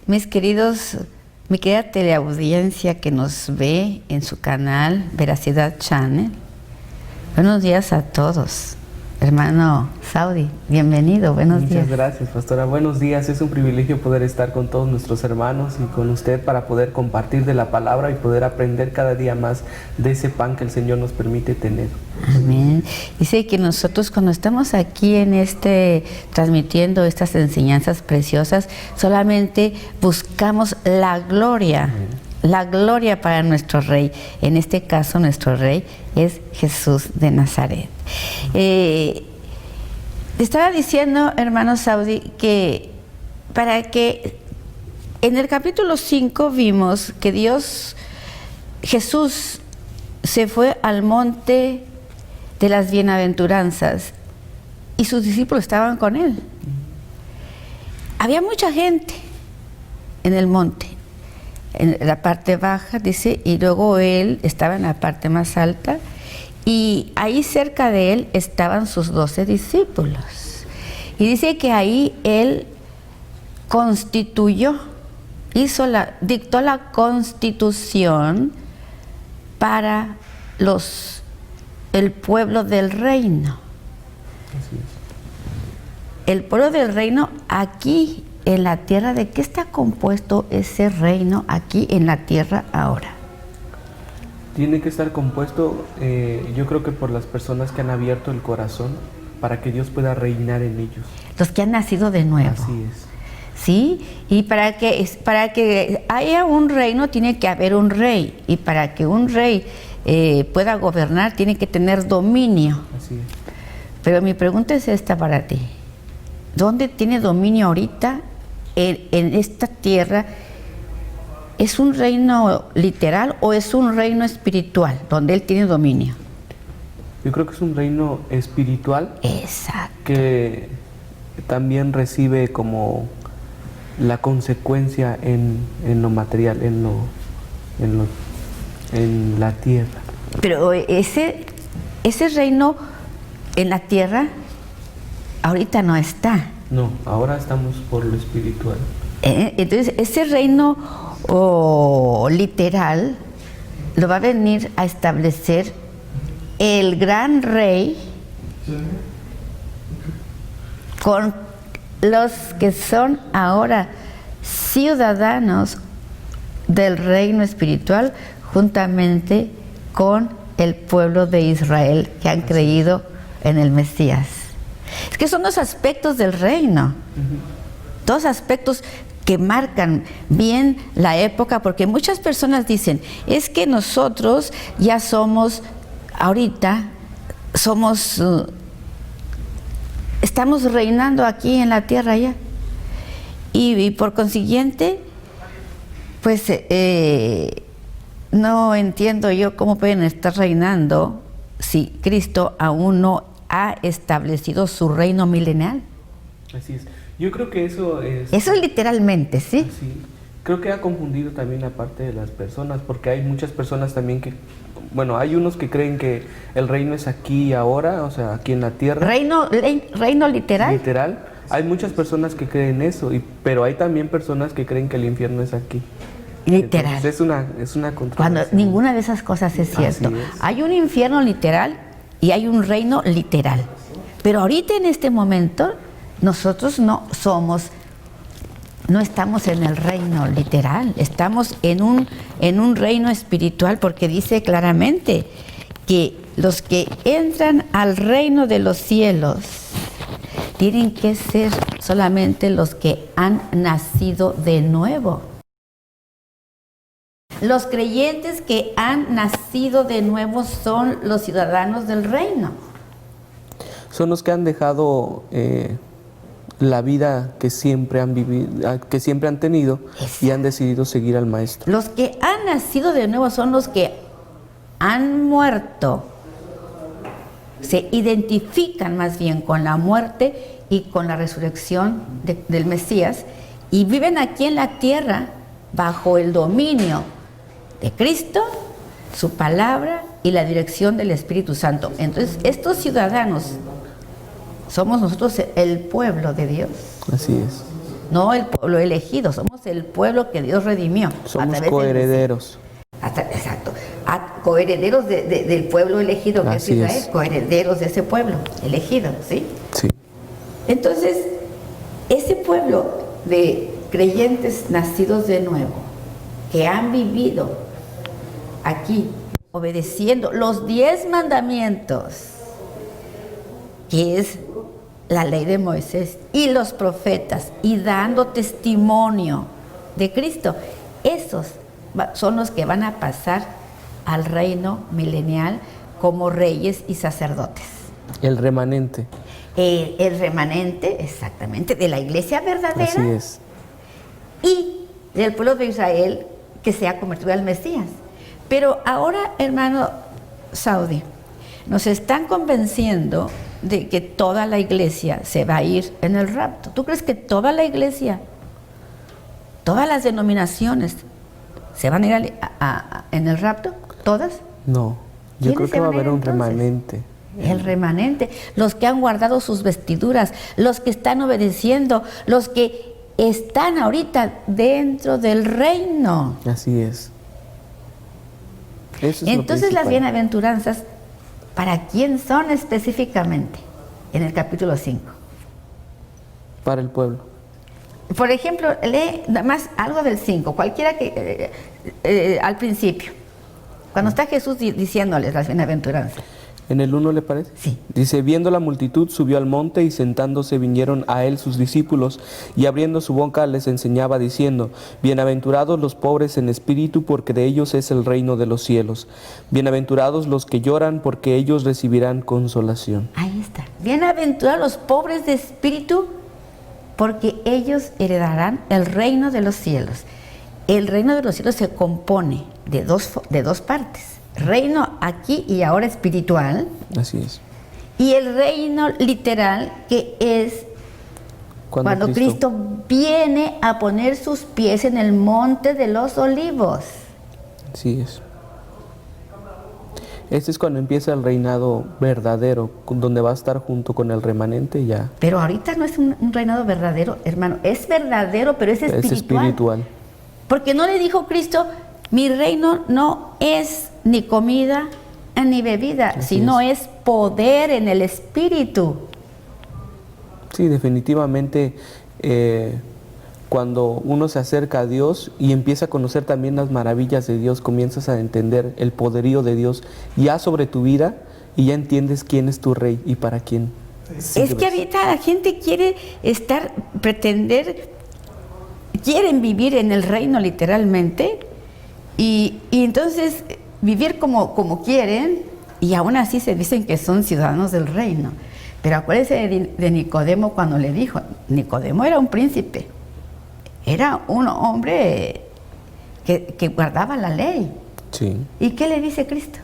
Mis queridos, mi querida teleaudiencia que nos ve en su canal Veracidad Channel, buenos días a todos. Hermano Saudi, bienvenido, buenos días. Muchas gracias, pastora. Buenos días. Es un privilegio poder estar con todos nuestros hermanos y con usted para poder compartir de la palabra y poder aprender cada día más de ese pan que el Señor nos permite tener. Amén. Dice que nosotros cuando estamos aquí en transmitiendo estas enseñanzas preciosas, solamente buscamos la gloria. Amén. La gloria para nuestro Rey. En este caso, nuestro Rey es Jesús de Nazaret. Te estaba diciendo, hermano Saudi, que en el capítulo 5 vimos que Jesús se fue al monte de las bienaventuranzas y sus discípulos estaban con él. Había mucha gente en el monte. En la parte baja, dice, y luego él estaba en la parte más alta, y ahí cerca de él estaban sus 12 discípulos. Y dice que ahí él dictó la constitución para el pueblo del reino. Así es. El pueblo del reino aquí en la tierra. ¿De qué está compuesto ese reino aquí en la tierra ahora? Tiene que estar compuesto, yo creo que por las personas que han abierto el corazón para que Dios pueda reinar en ellos. Los que han nacido de nuevo. Así es. ¿Sí? Y para que haya un reino tiene que haber un rey. Y para que un rey pueda gobernar tiene que tener dominio. Así es. Pero mi pregunta es esta para ti. ¿Dónde tiene dominio ahorita en esta tierra? ¿Es un reino literal o es un reino espiritual donde él tiene dominio? Yo creo que es un reino espiritual. Exacto. Que también recibe como la consecuencia en lo material, en la tierra. Pero ese reino en la tierra ahorita no está. No, ahora estamos por lo espiritual. Entonces, ese reino literal lo va a venir a establecer el gran rey con los que son ahora ciudadanos del reino espiritual, juntamente con el pueblo de Israel que han creído en el Mesías. Es que son dos aspectos del reino, dos aspectos que marcan bien la época, porque muchas personas dicen, es que nosotros ya estamos reinando aquí en la tierra ya, y por consiguiente, pues no entiendo yo cómo pueden estar reinando si Cristo aún no ha establecido su reino milenial. Así es. Yo creo que eso es... Eso es literalmente, ¿sí? Así. Creo que ha confundido también la parte de las personas, porque hay muchas personas también que... Bueno, hay unos que creen que el reino es aquí y ahora, o sea, aquí en la tierra. ¿Reino literal? Literal. Hay muchas personas que creen eso, pero hay también personas que creen que el infierno es aquí. Literal. Entonces, es una controversia. Cuando ninguna de esas cosas es cierto. Así es. Hay un infierno literal y hay un reino literal. Pero ahorita en este momento nosotros no estamos en el reino literal, estamos en un reino espiritual, porque dice claramente que los que entran al reino de los cielos tienen que ser solamente los que han nacido de nuevo. Los creyentes que han nacido de nuevo son los ciudadanos del reino. Son los que han dejado la vida que siempre han vivido, que siempre han tenido. Exacto. Y han decidido seguir al Maestro. Los que han nacido de nuevo son los que han muerto. Se identifican más bien con la muerte y con la resurrección del Mesías y viven aquí en la tierra bajo el dominio de Cristo, su palabra y la dirección del Espíritu Santo. Entonces, estos ciudadanos somos nosotros el pueblo de Dios. Así es. no el pueblo elegido, somos el pueblo que Dios redimió. Somos coherederos. Exacto, coherederos del pueblo elegido que es Israel, coherederos de ese pueblo elegido, ¿sí? Sí. Entonces, ese pueblo de creyentes nacidos de nuevo, que han vivido aquí, obedeciendo los 10 mandamientos, que es la ley de Moisés y los profetas, y dando testimonio de Cristo, esos son los que van a pasar al reino milenial como reyes y sacerdotes. El remanente. El remanente, exactamente, de la iglesia verdadera. Así es. Y del pueblo de Israel que se ha convertido al Mesías. Pero ahora, hermano Saudi, nos están convenciendo de que toda la iglesia se va a ir en el rapto. ¿Tú crees que toda la iglesia, todas las denominaciones, se van a ir en el rapto? ¿Todas? No, yo creo que va a haber un remanente. El remanente, los que han guardado sus vestiduras, los que están obedeciendo, los que están ahorita dentro del reino. Así es. Eso es entonces las bienaventuranzas, ¿para quién son específicamente? En el capítulo 5. Para el pueblo. Por ejemplo, lee nada más algo del 5, cualquiera que al principio, cuando está Jesús diciéndoles las bienaventuranzas. ¿En el 1 le parece? Sí. Dice, viendo la multitud, subió al monte y sentándose vinieron a él sus discípulos y abriendo su boca les enseñaba diciendo, bienaventurados los pobres en espíritu porque de ellos es el reino de los cielos. Bienaventurados los que lloran porque ellos recibirán consolación. Ahí está. Bienaventurados los pobres de espíritu porque ellos heredarán el reino de los cielos. El reino de los cielos se compone de dos partes. Reino aquí y ahora espiritual. Así es. Y el reino literal, que es cuando Cristo viene a poner sus pies en el monte de los olivos. Así es. Este es cuando empieza el reinado verdadero, donde va a estar junto con el remanente ya. Pero ahorita no es un reinado verdadero, hermano. Es verdadero, pero es espiritual. Es espiritual. Porque no le dijo Cristo, mi reino no es ni comida ni bebida, así sino es poder en el espíritu. Sí, definitivamente cuando uno se acerca a Dios y empieza a conocer también las maravillas de Dios, comienzas a entender el poderío de Dios ya sobre tu vida y ya entiendes quién es tu rey y para quién sirves. Es que ahorita la gente quiere quieren vivir en el reino literalmente y entonces vivir como quieren y aún así se dicen que son ciudadanos del reino. Pero acuérdense de Nicodemo cuando le dijo, Nicodemo era un príncipe, era un hombre que guardaba la ley. Sí. ¿Y qué le dice Cristo?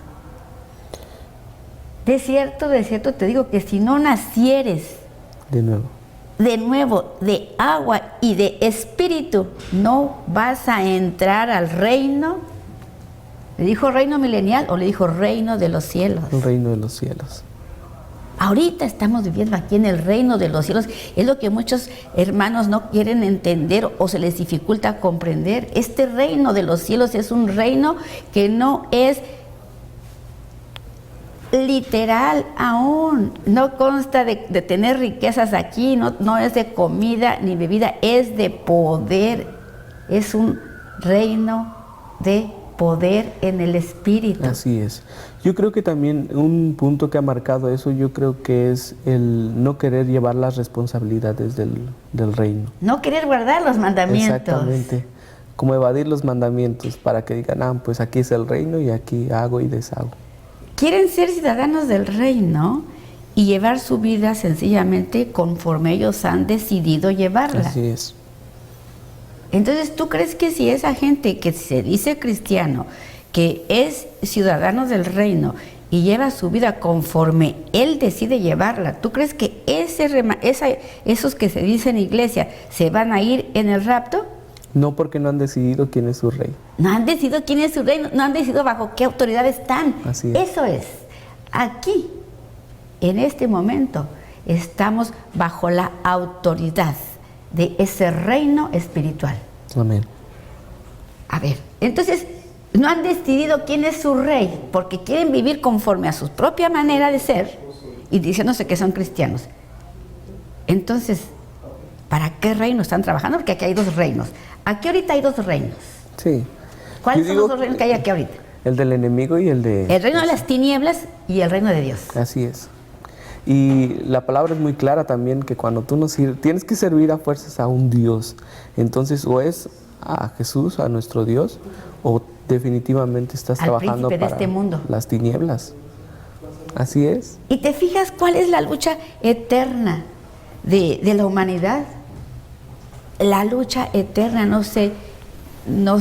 De cierto te digo que si no nacieres de nuevo de agua y de espíritu, no vas a entrar al reino. ¿Le dijo reino milenial o le dijo reino de los cielos? El reino de los cielos. Ahorita estamos viviendo aquí en el reino de los cielos. Es lo que muchos hermanos no quieren entender o se les dificulta comprender. Este reino de los cielos es un reino que no es literal aún. No consta de tener riquezas aquí, no es de comida ni bebida, es de poder. Es un reino de poder en el espíritu. Así es. Yo creo que también un punto que ha marcado eso, yo creo que es el no querer llevar las responsabilidades del reino. No querer guardar los mandamientos. Exactamente. Como evadir los mandamientos para que digan, pues aquí es el reino y aquí hago y deshago. Quieren ser ciudadanos del reino y llevar su vida sencillamente conforme ellos han decidido llevarla. Así es. Entonces, ¿tú crees que si esa gente que se dice cristiano, que es ciudadano del reino y lleva su vida conforme él decide llevarla, ¿tú crees que esos que se dicen iglesia se van a ir en el rapto? No, porque no han decidido quién es su rey. No han decidido quién es su rey, no han decidido bajo qué autoridad están. Así es. Eso es. Aquí, en este momento, estamos bajo la autoridad de ese reino espiritual. Amén. A ver, entonces no han decidido quién es su rey, porque quieren vivir conforme a su propia manera de ser y diciéndose que son cristianos. Entonces, ¿para qué reino están trabajando? Porque aquí hay dos reinos. Aquí ahorita hay dos reinos. Sí. ¿Cuáles son los dos reinos que hay aquí ahorita? El del enemigo y el de... El reino de las tinieblas y el reino de Dios. Así es. Y la palabra es muy clara también, que cuando tú no sirves, tienes que servir a fuerzas a un Dios. Entonces, o es a Jesús, a nuestro Dios, o definitivamente estás al trabajando príncipe de para este mundo. las tinieblas. Así es. ¿Y te fijas cuál es la lucha eterna de la humanidad? La lucha eterna no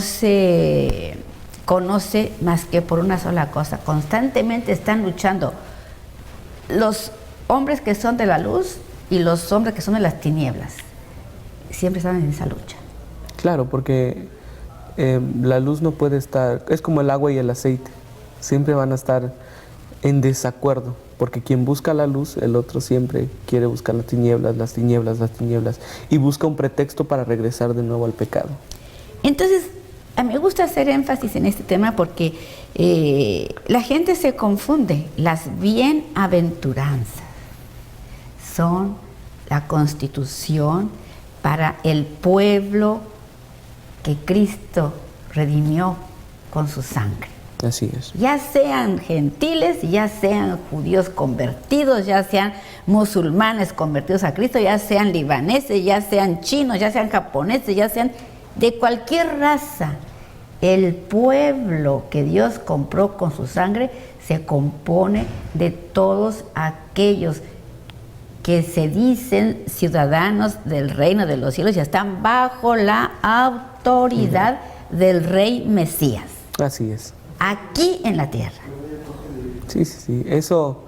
se conoce más que por una sola cosa. Constantemente están luchando los hombres que son de la luz y los hombres que son de las tinieblas. Siempre están en esa lucha. Claro, porque la luz no puede estar, es como el agua y el aceite, siempre van a estar en desacuerdo, porque quien busca la luz, el otro siempre quiere buscar las tinieblas, las tinieblas, las tinieblas, y busca un pretexto para regresar de nuevo al pecado. Entonces, a mí me gusta hacer énfasis en este tema porque la gente se confunde. Las bienaventuranzas son la constitución para el pueblo que Cristo redimió con su sangre. Así es. Ya sean gentiles, ya sean judíos convertidos, ya sean musulmanes convertidos a Cristo, ya sean libaneses, ya sean chinos, ya sean japoneses, ya sean de cualquier raza. El pueblo que Dios compró con su sangre se compone de todos aquellos que se dicen ciudadanos del reino de los cielos y están bajo la autoridad del Rey Mesías. Así es. Aquí en la tierra. Sí, sí, sí. Eso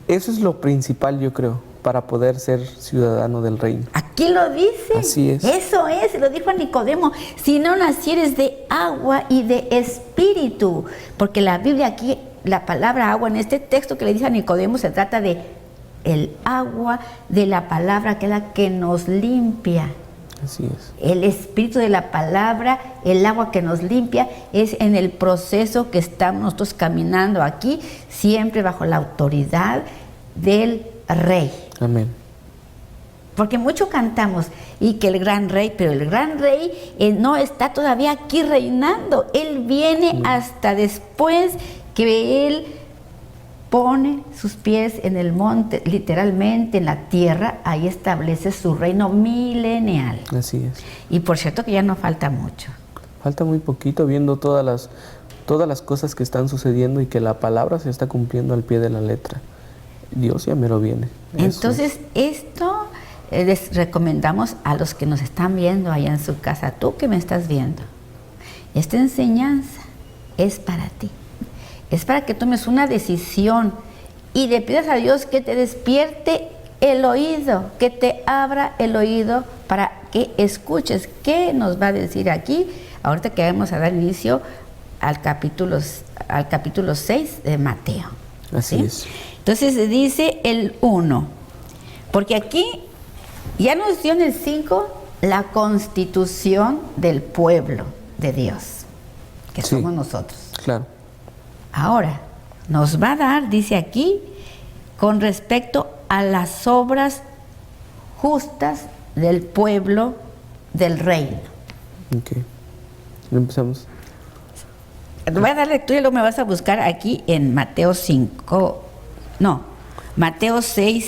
es lo principal, yo creo, para poder ser ciudadano del reino. Aquí lo dice. Así es. Eso es, lo dijo a Nicodemo. Si no nacieres de agua y de espíritu. Porque la Biblia aquí, la palabra agua en este texto que le dice a Nicodemo se trata de el agua de la palabra, que es la que nos limpia. Así es. El espíritu de la palabra, el agua que nos limpia, es en el proceso que estamos nosotros caminando aquí, siempre bajo la autoridad del Rey. Amén. Porque mucho cantamos y que el gran Rey, pero el gran Rey no está todavía aquí reinando. Él viene hasta después que Él pone sus pies en el monte, literalmente en la tierra, ahí establece su reino milenial. Así es. Y por cierto que ya no falta mucho. Falta muy poquito, viendo todas las cosas que están sucediendo y que la palabra se está cumpliendo al pie de la letra. Dios ya mero viene. Entonces, esto les recomendamos a los que nos están viendo allá en su casa, tú que me estás viendo. Esta enseñanza es para ti. Es para que tomes una decisión y le pidas a Dios que te despierte el oído, que te abra el oído para que escuches. ¿Qué nos va a decir aquí? Ahorita que vamos a dar inicio al capítulo 6 de Mateo. Así es. Entonces dice el 1, porque aquí ya nos dio en el 5 la constitución del pueblo de Dios, que somos nosotros. Claro. Ahora, nos va a dar, dice aquí, con respecto a las obras justas del pueblo del reino. Ok. Empezamos. Te voy a dar lectura y luego me vas a buscar aquí en Mateo 6,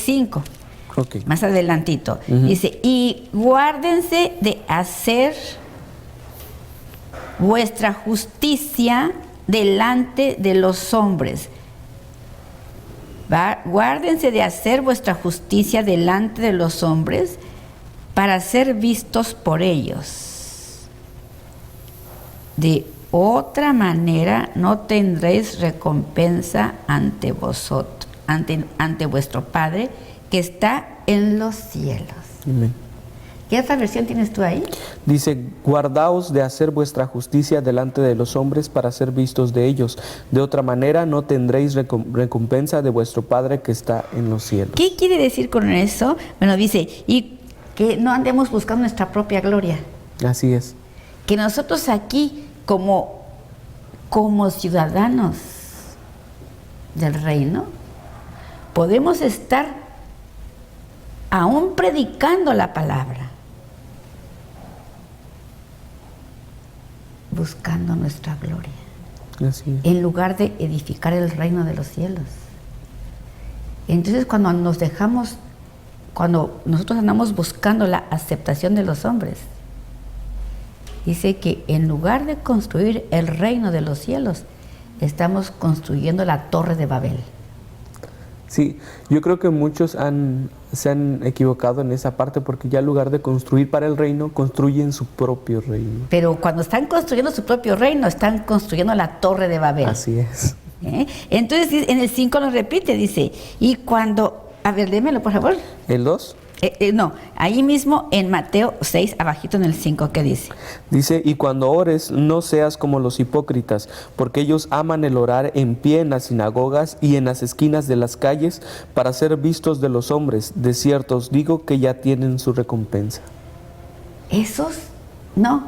5. Ok. Más adelantito. Dice, y guárdense de hacer vuestra justicia delante de los hombres. Guárdense de hacer vuestra justicia delante de los hombres para ser vistos por ellos. De otra manera no tendréis recompensa ante vosotros, ante vuestro Padre que está en los cielos. Amén. ¿Qué otra versión tienes tú ahí? Dice, guardaos de hacer vuestra justicia delante de los hombres para ser vistos de ellos. De otra manera no tendréis recompensa de vuestro Padre que está en los cielos. ¿Qué quiere decir con eso? Bueno, dice, y que no andemos buscando nuestra propia gloria. Así es. Que nosotros aquí, como ciudadanos del reino, podemos estar aún predicando la palabra, buscando nuestra gloria, Así es. en lugar de edificar el reino de los cielos. Entonces, cuando nosotros andamos buscando la aceptación de los hombres, dice que en lugar de construir el reino de los cielos, estamos construyendo la torre de Babel. Sí, yo creo que muchos se han equivocado en esa parte porque ya en lugar de construir para el reino, construyen su propio reino. Pero cuando están construyendo su propio reino, están construyendo la torre de Babel. Así es. Entonces en el 5 lo repite, dice, y cuando, a ver, lémelo por favor. ¿El 2? No, ahí mismo en Mateo 6, abajito en el 5, ¿qué dice? Dice, y cuando ores, no seas como los hipócritas, porque ellos aman el orar en pie en las sinagogas y en las esquinas de las calles para ser vistos de los hombres. De cierto os digo que ya tienen su recompensa. Esos, no,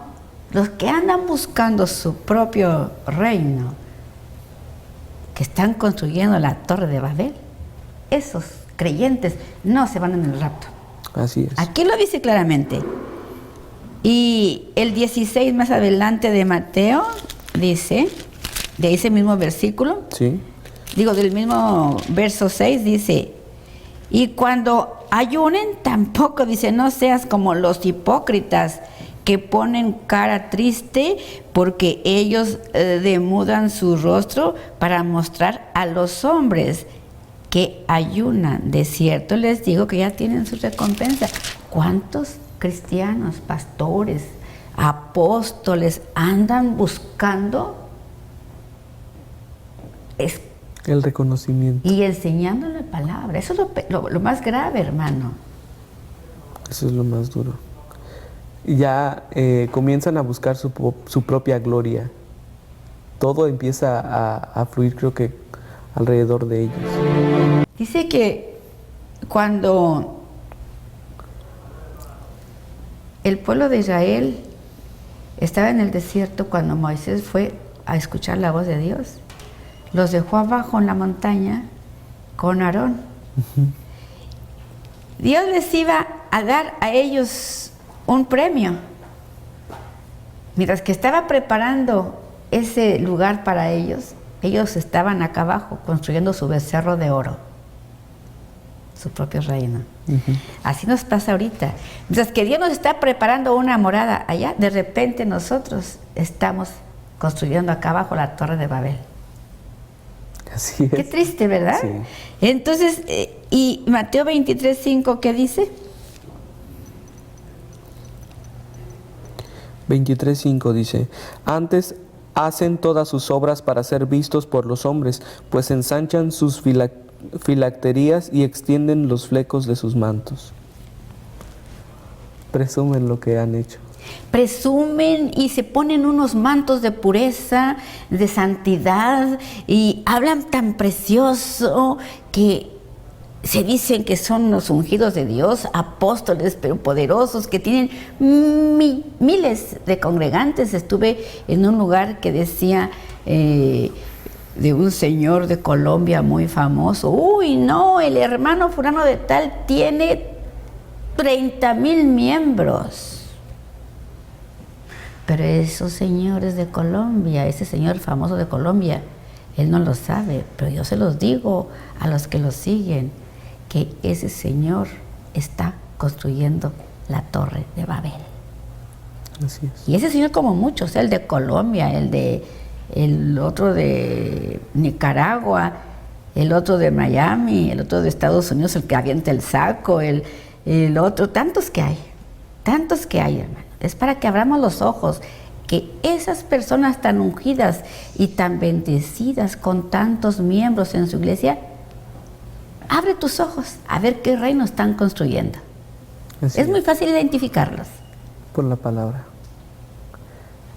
los que andan buscando su propio reino, que están construyendo la torre de Babel, esos creyentes no se van en el rapto. Así es. Aquí lo dice claramente. Y el 16 más adelante de Mateo dice, de ese mismo versículo, Sí. del mismo verso 6, dice, y cuando ayunen tampoco, dice, no seas como los hipócritas que ponen cara triste porque ellos demudan su rostro para mostrar a los hombres que ayunan. De cierto les digo que ya tienen su recompensa. ¿Cuántos cristianos, pastores, apóstoles andan buscando El reconocimiento. y enseñando la palabra? Eso es lo más grave, hermano. Eso es lo más duro. Y ya comienzan a buscar su propia gloria. Todo empieza a fluir, creo que alrededor de ellos. Dice que cuando el pueblo de Israel estaba en el desierto, cuando Moisés fue a escuchar la voz de Dios, los dejó abajo en la montaña con Aarón. Dios les iba a dar a ellos un premio. Mientras que estaba preparando ese lugar para ellos, ellos estaban acá abajo construyendo su becerro de oro, su propio reino. Así nos pasa ahorita. Mientras que Dios nos está preparando una morada allá, de repente nosotros estamos construyendo acá abajo la torre de Babel. Así es. Qué triste, ¿verdad? Sí. Entonces, y Mateo 23, 5, ¿qué dice? 23:5 dice, antes hacen todas sus obras para ser vistos por los hombres, pues ensanchan sus filacterías y extienden los flecos de sus mantos. Presumen lo que han hecho. Presumen y se ponen unos mantos de pureza, de santidad, y hablan tan precioso que se dicen que son los ungidos de Dios, apóstoles pero poderosos, que tienen miles de congregantes. Estuve en un lugar que decía de un señor de Colombia muy famoso, uy no, el hermano fulano de tal tiene 30,000 miembros. Pero esos señores de Colombia, ese señor famoso de Colombia, él no lo sabe, pero yo se los digo a los que lo siguen, que ese señor está construyendo la torre de Babel. Así es. Y ese señor, como muchos, el de Colombia, el otro de Nicaragua, el otro de Miami, el otro de Estados Unidos, el que avienta el saco, el otro, tantos que hay, hermano. Es para que abramos los ojos, que esas personas tan ungidas y tan bendecidas con tantos miembros en su iglesia, abre tus ojos a ver qué reino están construyendo. Así Es muy fácil identificarlos. por la palabra.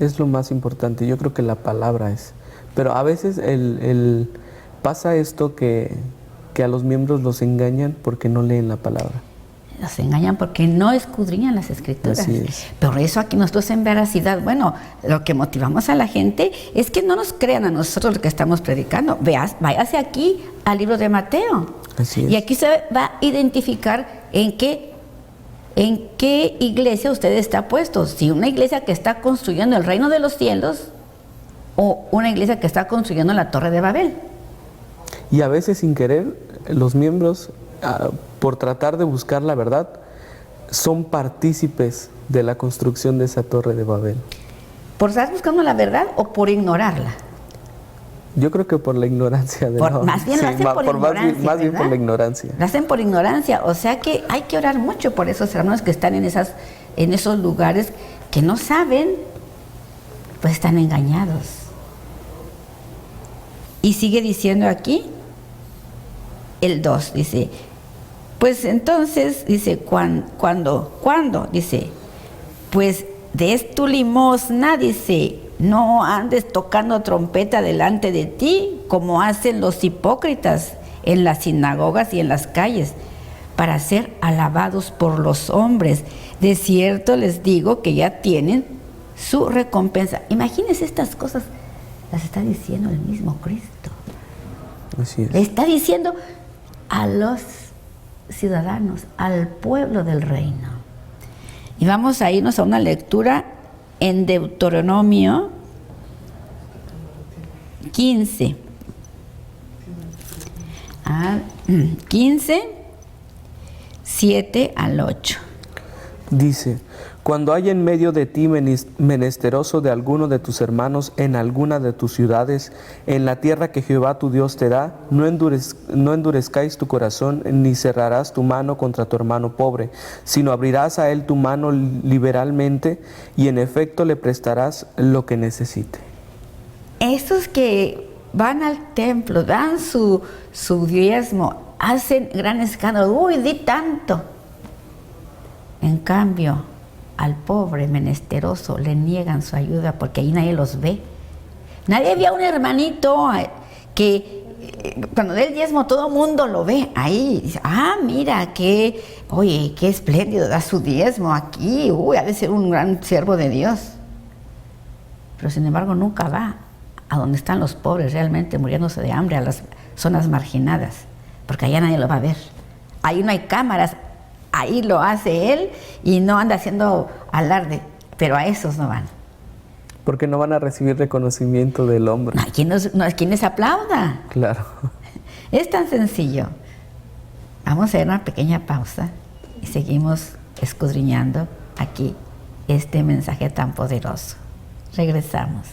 Es lo más importante. Yo creo que la palabra es. Pero a veces pasa esto que a los miembros los engañan porque no leen la palabra. Nos engañan porque no escudriñan las Escrituras. Así es. Por eso aquí nosotros en veracidad, bueno, lo que motivamos a la gente es que no nos crean a nosotros lo que estamos predicando. Váyase aquí al libro de Mateo. Así es. Y aquí se va a identificar en qué iglesia usted está puesto. Si una iglesia que está construyendo el reino de los cielos o una iglesia que está construyendo la Torre de Babel. Y a veces sin querer, los miembros, por tratar de buscar la verdad, son partícipes de la construcción de esa Torre de Babel. ¿Por estar buscando la verdad o por ignorarla? Yo creo que por la ignorancia de Más bien lo hacen por ignorancia, más bien por ¿verdad? la ignorancia. Lo hacen por ignorancia, o sea que hay que orar mucho por esos hermanos que están en esos lugares que no saben, pues están engañados. Y sigue diciendo aquí, el 2, dice, pues entonces, dice, ¿cuándo? Dice, pues des tu limosna, dice, no andes tocando trompeta delante de ti, como hacen los hipócritas en las sinagogas y en las calles, para ser alabados por los hombres. De cierto les digo que ya tienen su recompensa. Imagínense estas cosas, las está diciendo el mismo Cristo. Así es. Le está diciendo a los ciudadanos, al pueblo del reino. Y vamos a irnos a una lectura en Deuteronomio 15. 15, 7 al 8. Dice, cuando haya en medio de ti menesteroso de alguno de tus hermanos en alguna de tus ciudades, en la tierra que Jehová tu Dios te da, no endurezcáis tu corazón, ni cerrarás tu mano contra tu hermano pobre, sino abrirás a él tu mano liberalmente, y en efecto le prestarás lo que necesite. Esos que van al templo, dan su diezmo, hacen gran escándalo, uy, di tanto. En cambio, al pobre menesteroso le niegan su ayuda porque ahí nadie los ve. Nadie ve a un hermanito que cuando dé el diezmo todo el mundo lo ve ahí. Dice, mira, qué espléndido, da su diezmo aquí. Uy, ha de ser un gran siervo de Dios. Pero sin embargo nunca va a donde están los pobres realmente muriéndose de hambre, a las zonas marginadas, porque allá nadie lo va a ver. Ahí no hay cámaras. Ahí lo hace él y no anda haciendo alarde, pero a esos no van. Porque no van a recibir reconocimiento del hombre. No hay quien les aplauda. Claro. Es tan sencillo. Vamos a hacer una pequeña pausa y seguimos escudriñando aquí este mensaje tan poderoso. Regresamos.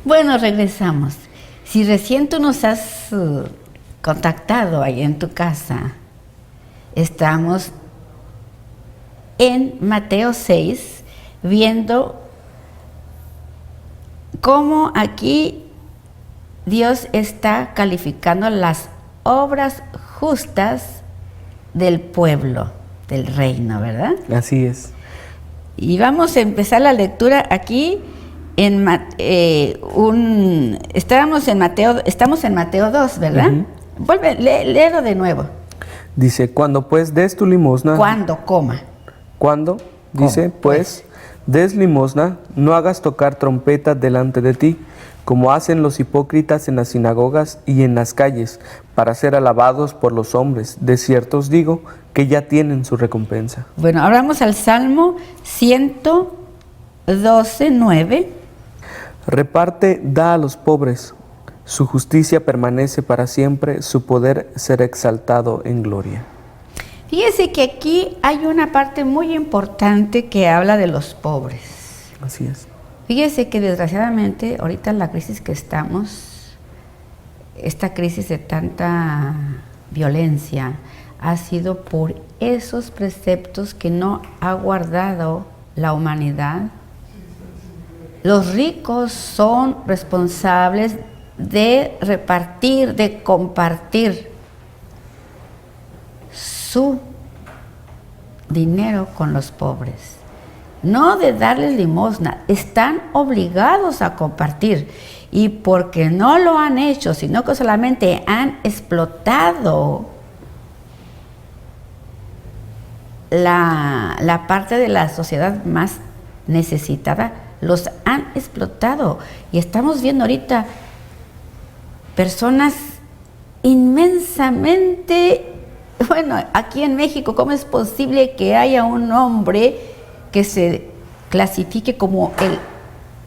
Bueno, regresamos. Si recién tú nos has contactado ahí en tu casa, estamos en Mateo 6, viendo cómo aquí Dios está calificando las obras justas del pueblo, del reino, ¿verdad? Así es. Y vamos a empezar la lectura aquí. Estamos en Mateo 2, ¿verdad? Uh-huh. Léelo de nuevo. Dice, cuando pues des tu limosna. ¿Cuándo? Dice, pues des limosna, no hagas tocar trompeta delante de ti, como hacen los hipócritas en las sinagogas y en las calles, para ser alabados por los hombres. De cierto os digo que ya tienen su recompensa. Bueno, ahora vamos al Salmo 112, 9. Reparte, da a los pobres, su justicia permanece para siempre, su poder será exaltado en gloria. Fíjese que aquí hay una parte muy importante que habla de los pobres. Así es. Fíjese que desgraciadamente ahorita en la crisis que estamos, esta crisis de tanta violencia, ha sido por esos preceptos que no ha guardado la humanidad. Los ricos son responsables de repartir, de compartir su dinero con los pobres, no de darles limosna. Están obligados a compartir, y porque no lo han hecho, sino que solamente han explotado la parte de la sociedad más necesitada, los han explotado. Y estamos viendo ahorita personas inmensamente, bueno, aquí en México, ¿cómo es posible que haya un hombre que se clasifique como el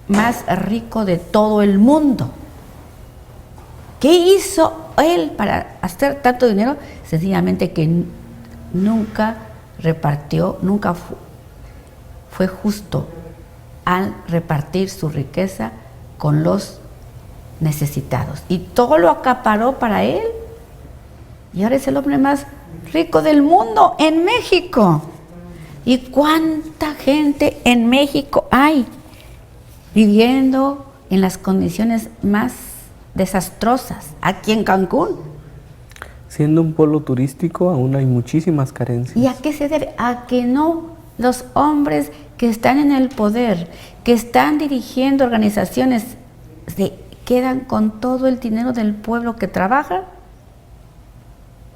más rico de todo el mundo? ¿Qué hizo él para hacer tanto dinero? Sencillamente que nunca repartió, nunca fue justo al repartir su riqueza con los necesitados, y todo lo acaparó para él, y ahora es el hombre más rico del mundo en México. ¿Y cuánta gente en México hay viviendo en las condiciones más desastrosas aquí en Cancún? Siendo un polo turístico, aún hay muchísimas carencias. ¿Y a qué se debe? A que no, los hombres que están en el poder, que están dirigiendo organizaciones, se quedan con todo el dinero del pueblo que trabaja.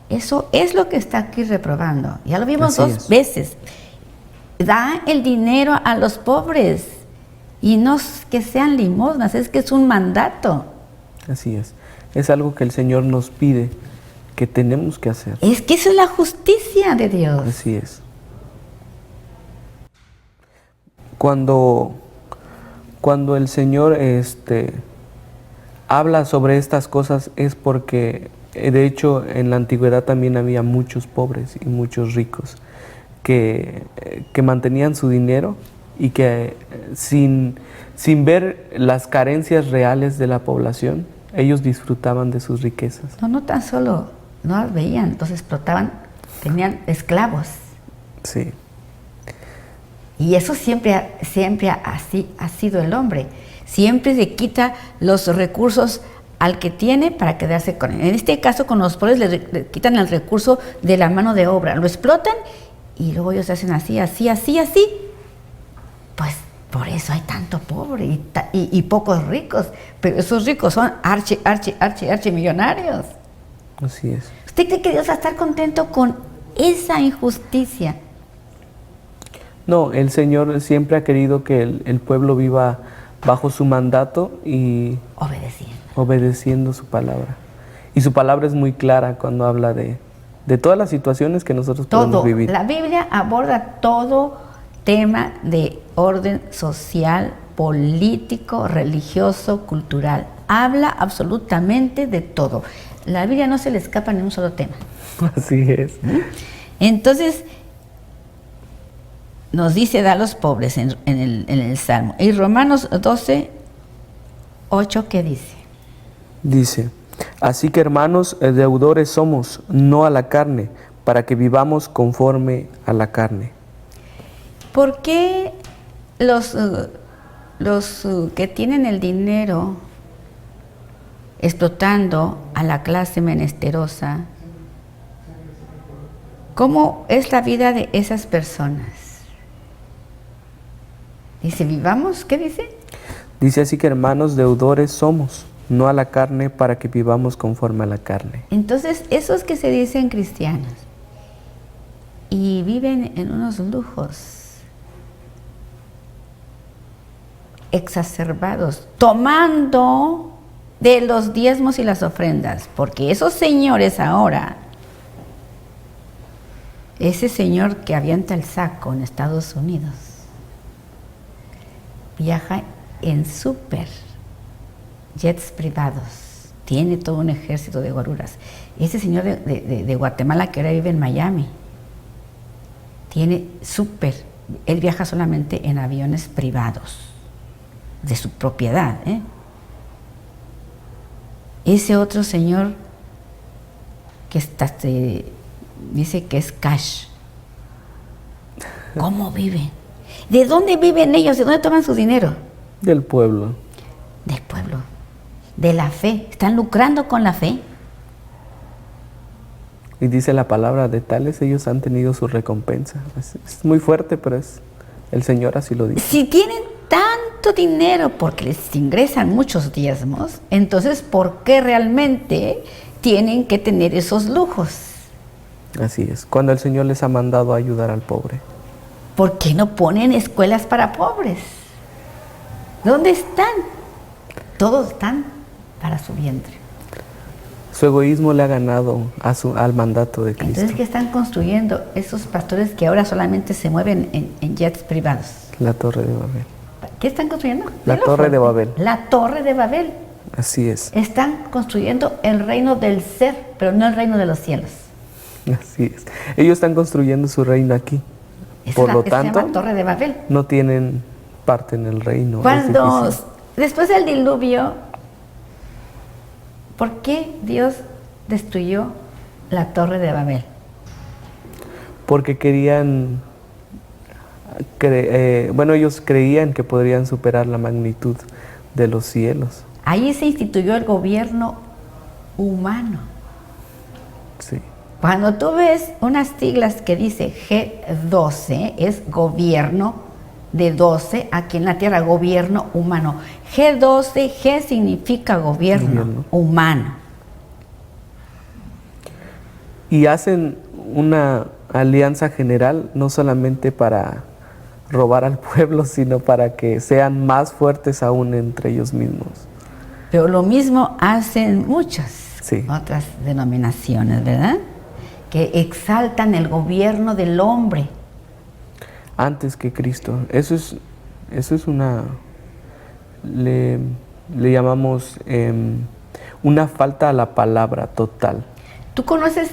Eso es lo que está aquí reprobando. Ya lo vimos dos veces. Da el dinero a los pobres, y no que sean limosnas, es que es un mandato. Así es. Es algo que el Señor nos pide, que tenemos que hacer. Es que eso es la justicia de Dios. Así es. Cuando el Señor habla sobre estas cosas, es porque de hecho en la antigüedad también había muchos pobres y muchos ricos que mantenían su dinero, y que sin ver las carencias reales de la población, ellos disfrutaban de sus riquezas. No tan solo no las veían, entonces explotaban, tenían esclavos. Sí. Y eso siempre así ha sido el hombre. Siempre le quita los recursos al que tiene para quedarse con él. En este caso, con los pobres le quitan el recurso de la mano de obra, lo explotan, y luego ellos hacen así. Pues por eso hay tanto pobre y pocos ricos, pero esos ricos son archi millonarios. Así es. ¿Usted cree que Dios va a estar contento con esa injusticia? No, el Señor siempre ha querido que el pueblo viva bajo su mandato y obedeciendo su palabra. Y su palabra es muy clara cuando habla de todas las situaciones que nosotros podemos vivir. La Biblia aborda todo tema de orden social, político, religioso, cultural. Habla absolutamente de todo. La Biblia no se le escapa ni un solo tema. Así es. Entonces, nos dice, da a los pobres en el Salmo. Y Romanos 12, 8, ¿qué dice? Dice: así que, hermanos, deudores somos, no a la carne, para que vivamos conforme a la carne. ¿Por qué los que tienen el dinero explotando a la clase menesterosa, cómo es la vida de esas personas? Dice, vivamos, ¿qué dice? Dice: así que, hermanos, deudores somos, no a la carne, para que vivamos conforme a la carne. Entonces, esos que se dicen cristianos y viven en unos lujos exacerbados, tomando de los diezmos y las ofrendas, porque esos señores ahora, ese señor que avienta el saco en Estados Unidos, viaja en super jets privados, tiene todo un ejército de guaruras. Ese señor de Guatemala, que ahora vive en Miami, tiene él viaja solamente en aviones privados de su propiedad, Ese otro señor que dice que es cash. ¿Cómo viven? ¿De dónde viven ellos? ¿De dónde toman su dinero? Del pueblo. Del pueblo, de la fe. ¿Están lucrando con la fe? Y dice la palabra, de tales ellos han tenido su recompensa. Es muy fuerte, pero el Señor así lo dice. Si tienen tanto dinero porque les ingresan muchos diezmos, entonces ¿por qué realmente tienen que tener esos lujos? Así es, cuando el Señor les ha mandado a ayudar al pobre. ¿Por qué no ponen escuelas para pobres? ¿Dónde están? Todos están para su vientre. Su egoísmo le ha ganado al mandato de Cristo. Entonces, ¿qué están construyendo esos pastores que ahora solamente se mueven en jets privados? La Torre de Babel. ¿Qué están construyendo? La Torre de Babel. La Torre de Babel. Así es. Están construyendo el reino del ser, pero no el reino de los cielos. Así es. Ellos están construyendo su reino aquí. Por lo tanto, se llama Torre de Babel. No tienen parte en el reino. Cuando después del diluvio, ¿por qué Dios destruyó la Torre de Babel? Porque querían, ellos creían que podrían superar la magnitud de los cielos. Ahí se instituyó el gobierno humano. Sí. Cuando tú ves unas siglas que dice G12, es gobierno de 12, aquí en la tierra, gobierno humano. G12, G significa gobierno humano. Y hacen una alianza general, no solamente para robar al pueblo, sino para que sean más fuertes aún entre ellos mismos. Pero lo mismo hacen muchas otras denominaciones, ¿verdad? Que exaltan el gobierno del hombre. Antes que Cristo. Eso es una, le llamamos una falta a la palabra total. ¿Tú conoces?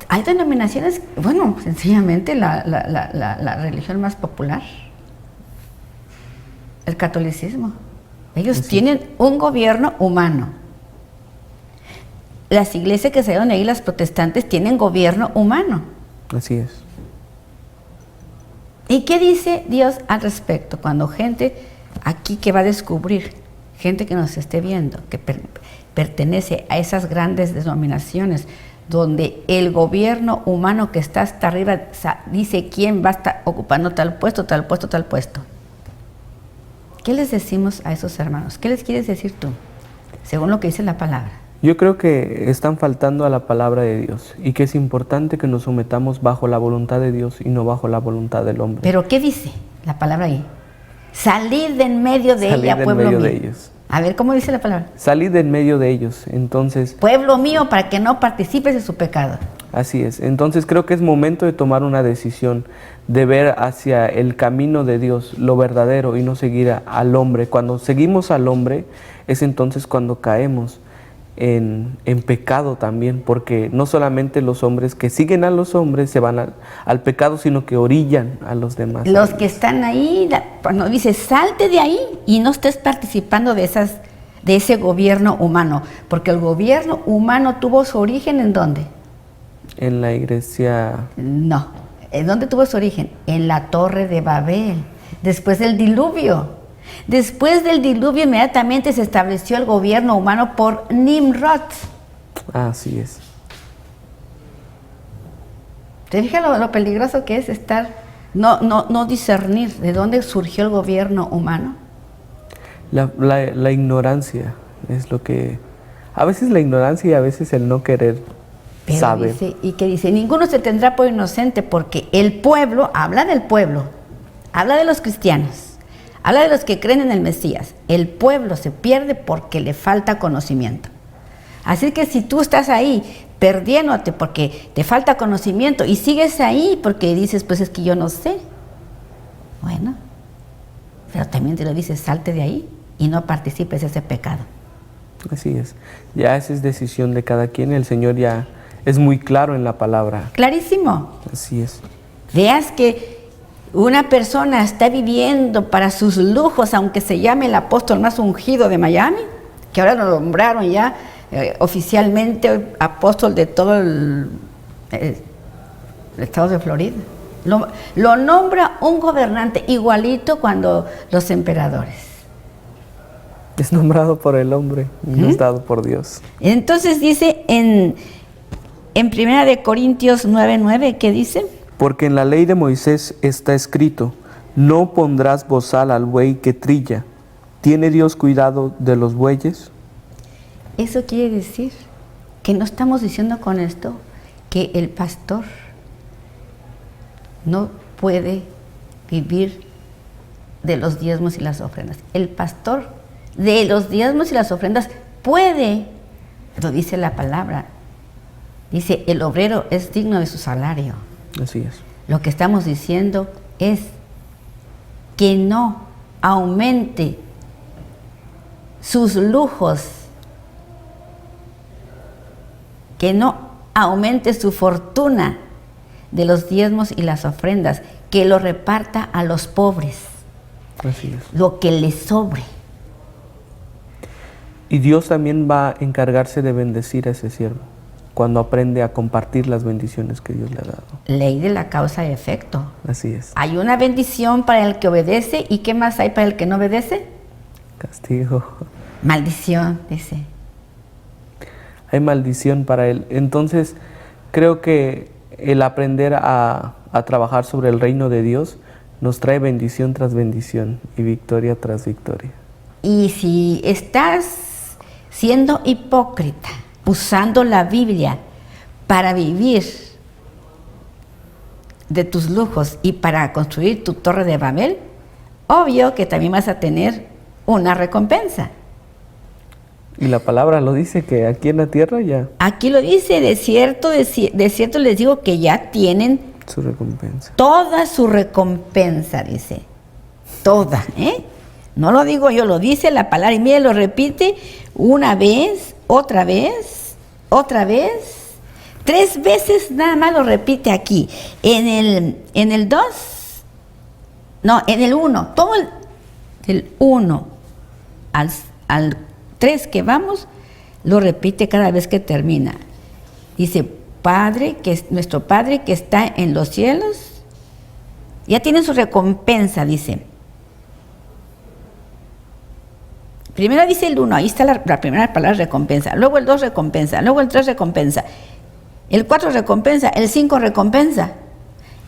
Hay denominaciones, bueno, sencillamente la religión más popular, el catolicismo. Ellos tienen un gobierno humano. Las iglesias que salieron ahí, las protestantes, tienen gobierno humano. Así es. ¿Y qué dice Dios al respecto? Cuando gente aquí que va a descubrir, gente que nos esté viendo, que pertenece a esas grandes denominaciones, donde el gobierno humano que está hasta arriba dice quién va a estar ocupando tal puesto, tal puesto, tal puesto. ¿Qué les decimos a esos hermanos? ¿Qué les quieres decir tú? Según lo que dice la palabra. Yo creo que están faltando a la palabra de Dios y que es importante que nos sometamos bajo la voluntad de Dios y no bajo la voluntad del hombre. ¿Pero qué dice la palabra ahí? Salid de en medio de ella, pueblo mío. De ellos. A ver, ¿cómo dice la palabra? Salid de en medio de ellos, entonces... Pueblo mío, para que no participes de su pecado. Así es. Entonces creo que es momento de tomar una decisión, de ver hacia el camino de Dios, lo verdadero, y no seguir al hombre. Cuando seguimos al hombre, es entonces cuando caemos en pecado también, porque no solamente los hombres que siguen a los hombres se van al pecado, sino que orillan a los demás. Los que están ahí, cuando dice salte de ahí y no estés participando de ese gobierno humano, porque el gobierno humano tuvo su origen ¿en dónde? En la iglesia. No, ¿en dónde tuvo su origen? En la Torre de Babel, después del diluvio. Después del diluvio inmediatamente se estableció el gobierno humano por Nimrod. Así es. ¿Te fijas lo peligroso que es estar, no discernir de dónde surgió el gobierno humano? La ignorancia es lo que... A veces la ignorancia y a veces el no querer saber. Y que dice, ninguno se tendrá por inocente porque el pueblo, habla del pueblo, habla de los cristianos. Habla de los que creen en el Mesías. El pueblo se pierde porque le falta conocimiento. Así que si tú estás ahí perdiéndote porque te falta conocimiento y sigues ahí porque dices, pues es que yo no sé. Bueno, pero también te lo dices, salte de ahí y no participes de ese pecado. Así es. Ya esa es decisión de cada quien. El Señor ya es muy claro en la palabra. Clarísimo. Así es. Veas que una persona está viviendo para sus lujos, aunque se llame el apóstol más ungido de Miami, que ahora lo nombraron ya oficialmente apóstol de todo el estado de Florida. Lo nombra un gobernante igualito cuando los emperadores. Es nombrado por el hombre, no es dado por Dios. Entonces dice en 1 Corintios 9:9, ¿qué dice? Porque en la ley de Moisés está escrito, no pondrás bozal al buey que trilla. ¿Tiene Dios cuidado de los bueyes? Eso quiere decir que no estamos diciendo con esto que el pastor no puede vivir de los diezmos y las ofrendas. El pastor de los diezmos y las ofrendas puede, lo dice la palabra, dice, el obrero es digno de su salario. Así es. Lo que estamos diciendo es que no aumente sus lujos, que no aumente su fortuna de los diezmos y las ofrendas, que lo reparta a los pobres. Así es. Lo que le sobre. Y Dios también va a encargarse de bendecir a ese siervo cuando aprende a compartir las bendiciones que Dios le ha dado. Ley de la causa y efecto. Así es. Hay una bendición para el que obedece, ¿y qué más hay para el que no obedece? Castigo. Maldición, dice. Hay maldición para él. Entonces, creo que el aprender a trabajar sobre el reino de Dios nos trae bendición tras bendición y victoria tras victoria. Y si estás siendo hipócrita, usando la Biblia para vivir de tus lujos y para construir tu torre de Babel, obvio que también vas a tener una recompensa. Y la palabra lo dice que aquí en la tierra ya. Aquí lo dice, de cierto les digo que ya tienen Su recompensa. toda su recompensa, dice. Toda, ¿eh? No lo digo yo, lo dice la palabra. Y mire, lo repite una vez, otra vez, 3 veces nada más lo repite aquí. En el 2, no, en el 1, todo del 1 al 3 que vamos, lo repite cada vez que termina. Dice, Padre, que es nuestro Padre que está en los cielos, ya tiene su recompensa, dice. Primero dice el 1, ahí está la primera palabra recompensa, luego el 2 recompensa, luego el 3 recompensa, el 4 recompensa, el 5 recompensa,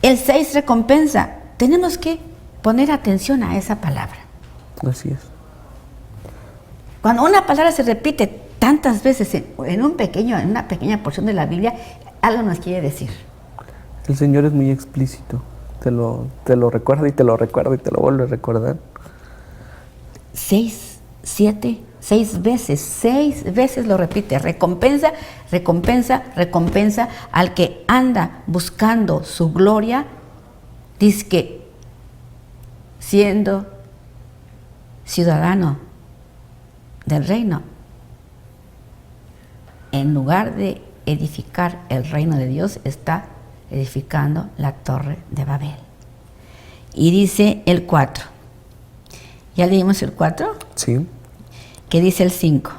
el 6 recompensa. Tenemos que poner atención a esa palabra. Así es. Cuando una palabra se repite tantas veces en una pequeña porción de la Biblia, algo nos quiere decir. El Señor es muy explícito. Te lo recuerda y te lo recuerda y te lo vuelve a recordar. 6 veces lo repite. Recompensa, recompensa, recompensa al que anda buscando su gloria, dice que siendo ciudadano del reino, en lugar de edificar el reino de Dios, está edificando la torre de Babel. Y dice el 4. ¿Ya leímos el 4? Sí. ¿Qué dice el 5?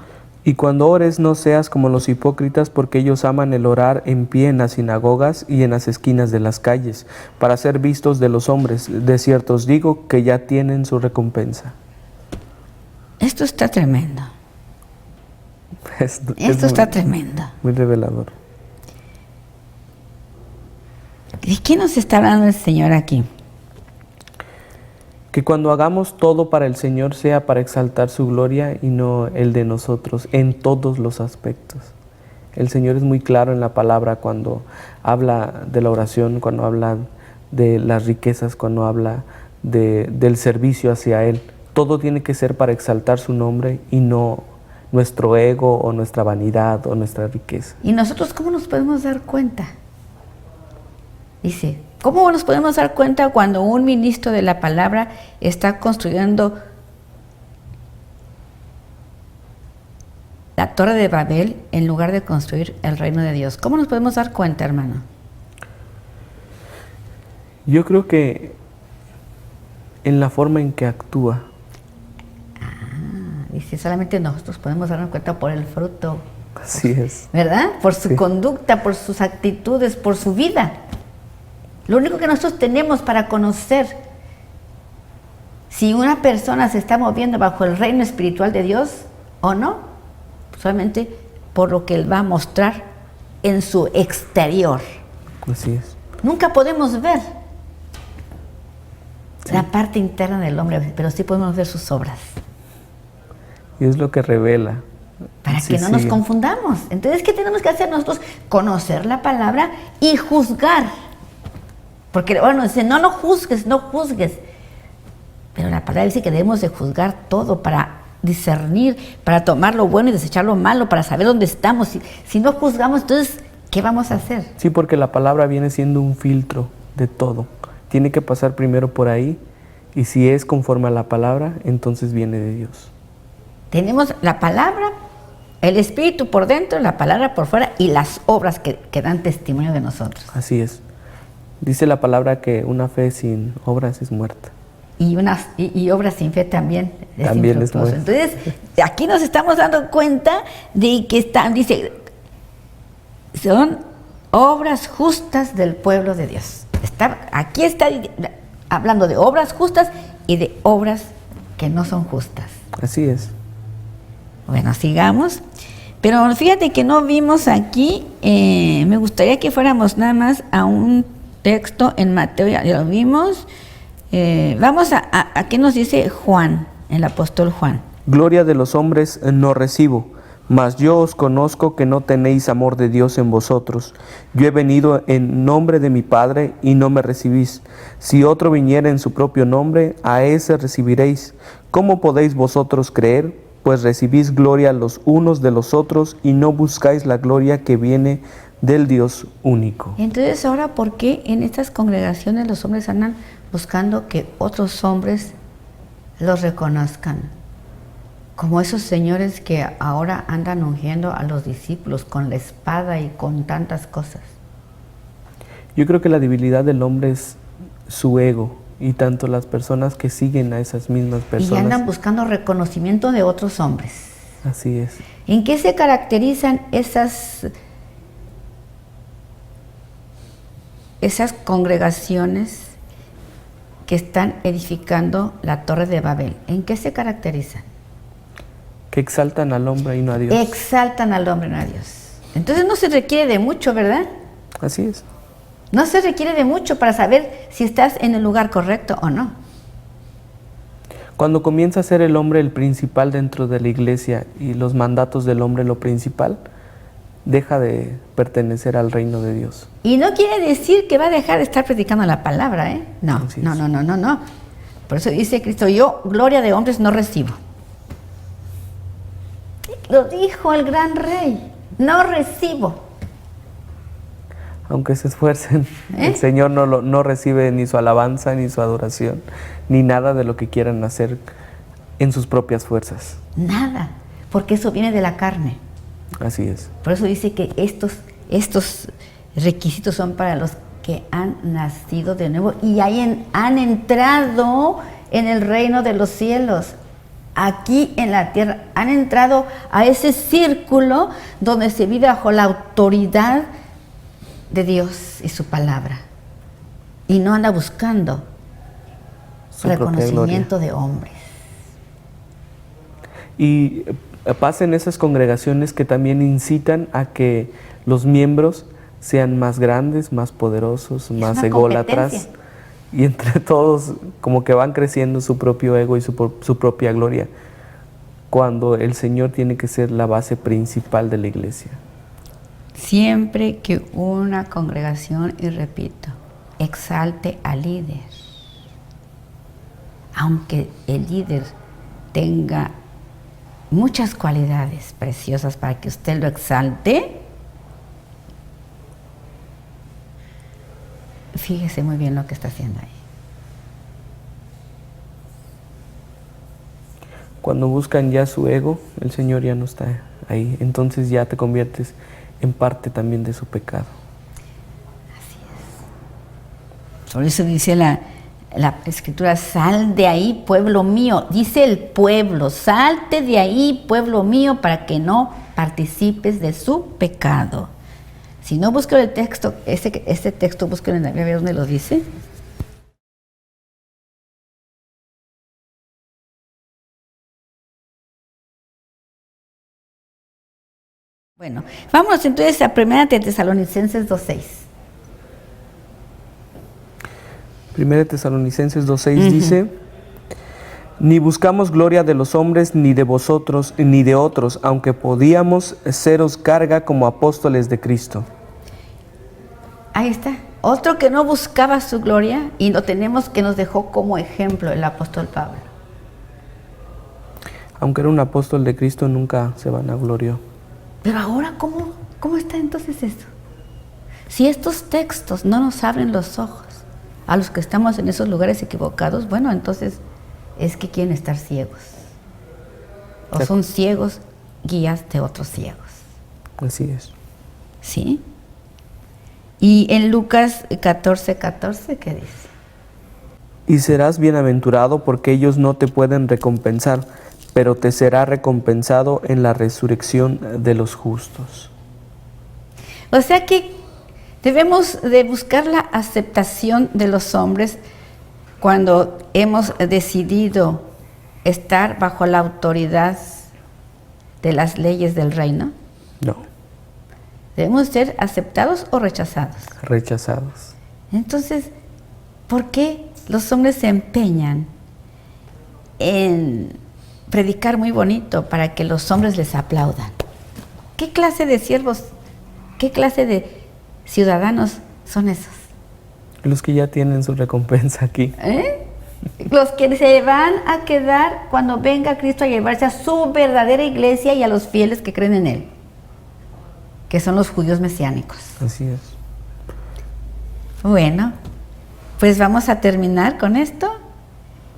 Y cuando ores no seas como los hipócritas, porque ellos aman el orar en pie en las sinagogas y en las esquinas de las calles, para ser vistos de los hombres. De cierto os digo que ya tienen su recompensa. Esto está tremendo. Esto está tremendo. Muy revelador. ¿De qué nos está hablando el Señor aquí? Que cuando hagamos todo para el Señor sea para exaltar su gloria y no el de nosotros en todos los aspectos. El Señor es muy claro en la palabra cuando habla de la oración, cuando habla de las riquezas, cuando habla del servicio hacia Él. Todo tiene que ser para exaltar su nombre y no nuestro ego o nuestra vanidad o nuestra riqueza. ¿Y nosotros cómo nos podemos dar cuenta? Dice, ¿cómo nos podemos dar cuenta cuando un ministro de la palabra está construyendo la torre de Babel en lugar de construir el reino de Dios? ¿Cómo nos podemos dar cuenta, hermano? Yo creo que en la forma en que actúa. Dice, solamente nosotros podemos darnos cuenta por el fruto. Así es. ¿Verdad? Por su Sí. conducta, por sus actitudes, por su vida. Lo único que nosotros tenemos para conocer si una persona se está moviendo bajo el reino espiritual de Dios o no, solamente por lo que Él va a mostrar en su exterior. Así es. Nunca podemos ver la parte interna del hombre, pero sí podemos ver sus obras. Y es lo que revela. Para Sí, que no nos sí. confundamos. Entonces, ¿qué tenemos que hacer nosotros? Conocer la palabra y juzgar. Porque, bueno, dice, no juzgues, no juzgues. Pero la palabra dice que debemos de juzgar todo para discernir, para tomar lo bueno y desechar lo malo, para saber dónde estamos. Si no juzgamos, entonces, ¿qué vamos a hacer? Sí, porque la palabra viene siendo un filtro de todo. Tiene que pasar primero por ahí, y si es conforme a la palabra, entonces viene de Dios. Tenemos la palabra, el espíritu por dentro, la palabra por fuera y las obras que dan testimonio de nosotros. Así es. Dice la palabra que una fe sin obras es muerta. Y obras sin fe también También es infructuoso. muerta. Entonces, aquí nos estamos dando cuenta de que dice, son obras justas del pueblo de Dios. Aquí está hablando de obras justas y de obras que no son justas. Así es. Bueno, sigamos. Pero fíjate que no vimos aquí, me gustaría que fuéramos nada más a un texto en Mateo, ya lo vimos. Vamos a qué nos dice Juan, el apóstol Juan. Gloria de los hombres no recibo, mas yo os conozco que no tenéis amor de Dios en vosotros. Yo he venido en nombre de mi Padre y no me recibís. Si otro viniera en su propio nombre, a ese recibiréis. ¿Cómo podéis vosotros creer? Pues recibís gloria los unos de los otros y no buscáis la gloria que viene del Dios único. Entonces, ahora, ¿por qué en estas congregaciones los hombres andan buscando que otros hombres los reconozcan? Como esos señores que ahora andan ungiendo a los discípulos con la espada y con tantas cosas. Yo creo que la debilidad del hombre es su ego, y tanto las personas que siguen a esas mismas personas. Y andan buscando reconocimiento de otros hombres. Así es. ¿En qué se caracterizan esas congregaciones que están edificando la Torre de Babel? ¿En qué se caracterizan? Que exaltan al hombre y no a Dios. Exaltan al hombre, no a Dios. Entonces no se requiere de mucho, ¿verdad? Así es. No se requiere de mucho para saber si estás en el lugar correcto o no. Cuando comienza a ser el hombre el principal dentro de la iglesia y los mandatos del hombre lo principal, deja de pertenecer al reino de Dios. Y no quiere decir que va a dejar de estar predicando la palabra, ¿eh? No, Así es. no. Por eso dice Cristo, yo gloria de hombres no recibo. Lo dijo el gran rey, no recibo. Aunque se esfuercen, ¿Eh? el Señor no recibe ni su alabanza, ni su adoración, ni nada de lo que quieran hacer en sus propias fuerzas. Nada, porque eso viene de la carne. Así es. Por eso dice que estos requisitos son para los que han nacido de nuevo y han entrado en el reino de los cielos. Aquí en la tierra han entrado a ese círculo donde se vive bajo la autoridad de Dios y su palabra. Y no anda buscando Su propia reconocimiento de hombres. Y pasa en esas congregaciones que también incitan a que los miembros sean más grandes, más poderosos, más una ególatras. competencia. Y entre todos como que van creciendo su propio ego y su propia gloria, cuando el Señor tiene que ser la base principal de la iglesia. Siempre que una congregación, y repito, exalte al líder, aunque el líder tenga muchas cualidades preciosas para que usted lo exalte, fíjese muy bien lo que está haciendo ahí. Cuando buscan ya su ego, el Señor ya no está ahí. Entonces ya te conviertes en parte también de su pecado. Por eso dice la Escritura, sal de ahí, pueblo mío. Dice el pueblo, salte de ahí, pueblo mío, para partícipes de su pecado. Si no, busquen el texto, este texto, busquen en la Biblia donde lo dice. Bueno, vamos entonces a 1 Tesalonicenses 2:6. 1 Tesalonicenses 2:6 dice: ni buscamos gloria de los hombres, ni de vosotros, ni de otros, aunque podíamos seros carga como apóstoles de Cristo. Ahí está. Otro que no buscaba su gloria y lo tenemos, que nos dejó como ejemplo el apóstol Pablo. Aunque era un apóstol de Cristo, nunca se vanaglorió. Pero ahora, ¿cómo está entonces esto? Si estos textos no nos abren los ojos a los que estamos en esos lugares equivocados, bueno, entonces es que quieren estar ciegos. O son ciegos guías de otros ciegos. Así es. ¿Sí? Y en Lucas 14:14, ¿qué dice? Y serás bienaventurado porque ellos no te pueden recompensar, pero te será recompensado en la resurrección de los justos. O sea que debemos de buscar la aceptación de los hombres cuando hemos decidido estar bajo la autoridad de las leyes del reino. No. ¿Debemos ser aceptados o rechazados? Rechazados. Entonces, ¿por qué los hombres se empeñan en predicar muy bonito para que los hombres les aplaudan? ¿Qué clase de siervos, qué clase de ciudadanos son esos? Los que ya tienen su recompensa aquí. Los que se van a quedar cuando venga Cristo a llevarse a su verdadera iglesia y a los fieles que creen en Él, que son los judíos mesiánicos. Así es. Bueno, pues vamos a terminar con esto.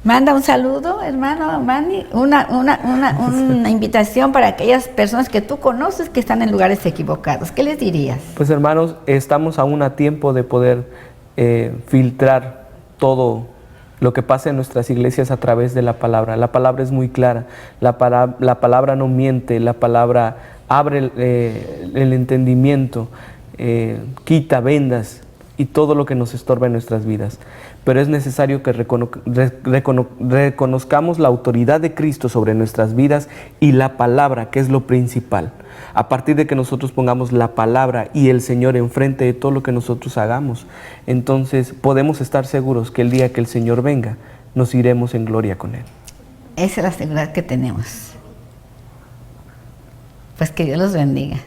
Manda un saludo, hermano Manny, una invitación para aquellas personas que tú conoces que están en lugares equivocados. ¿Qué les dirías? Pues hermanos, estamos aún a tiempo de poder filtrar todo lo que pasa en nuestras iglesias a través de la palabra. La palabra es muy clara, la palabra no miente, la palabra abre el entendimiento, quita vendas y todo lo que nos estorba en nuestras vidas. Pero es necesario que reconozcamos la autoridad de Cristo sobre nuestras vidas y la palabra, que es lo principal. A partir de que nosotros pongamos la palabra y el Señor enfrente de todo lo que nosotros hagamos, entonces podemos estar seguros que el día que el Señor venga, nos iremos en gloria con Él. Esa es la seguridad que tenemos. Pues que Dios los bendiga.